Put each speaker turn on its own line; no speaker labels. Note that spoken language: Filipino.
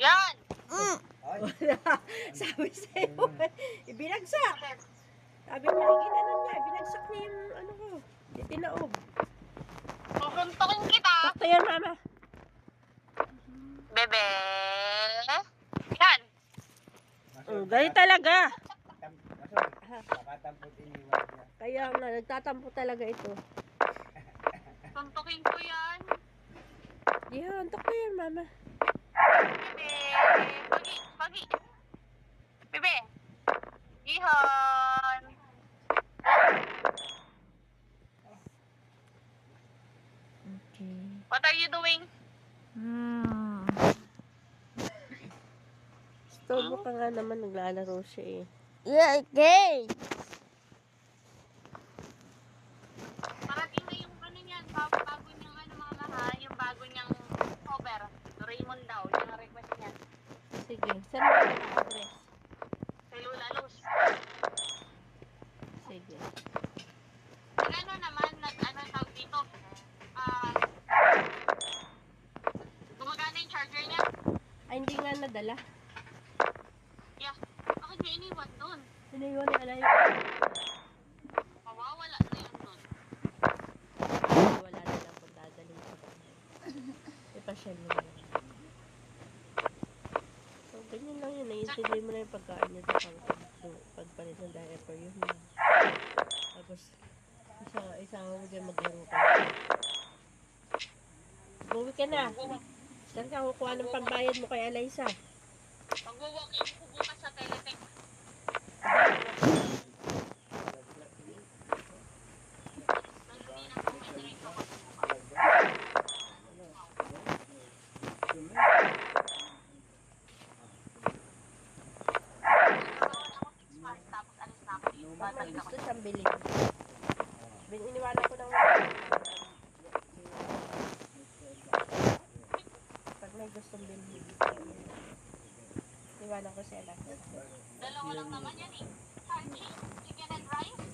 Yan!
Wala. Sabi sa'yo, ibinagsak. Sabi niya, ginanon niya, binagsak niya yung ano ko. Di tinaob.
Susuntokin kita!
Sakto yan, mama.
Bebe! Yan!
Ganyan talaga. Kaya nga, nagtatampo talaga ito.
Suntokin ko yan.
Yan, takto yan, mama.
Bebe! Pagi! Pagi! Bebe! Ihon!
Okay.
What are you doing?
Stobo ka nga naman, naglalaro siya eh.
Yeah, okay.
Parating na yung ano niyan, bago niyang ano mga mahal, yung bago niyang cover. Raymond daw, yung request niya.
Sige, saan mo na address?
Kay Lola Luz.
Sige.
Ano naman, ano tawag dito? Gumagana yung charger niya?
Ay, hindi nga nadala.
Yeah. Bakit niya iniwan doon?
Sinayon na alayo.
Mawawala na yun doon.
Wala na lang kung dadalhin ko. Ipasyal mo na. So, ganyan lang yun. Naiintindihan mo na yung pagkain niya sa pagpalit ng diaper. Yun na. Tapos, isama mo dyan maglaro ka. Buwi ka na. Saan ka kukuha ng pambayad mo kay Alaysa?
Mag-walk-in ko bukas sa Teletech. Tapos alis na ako dito.
Pag may
Babalik ako.
gusto siyang bilhin. Iniwanan ko ng pag may gustong bilhin. Iniwanan ko siya lang.
Dalawa lang naman yan eh. Charging, chicken and rice.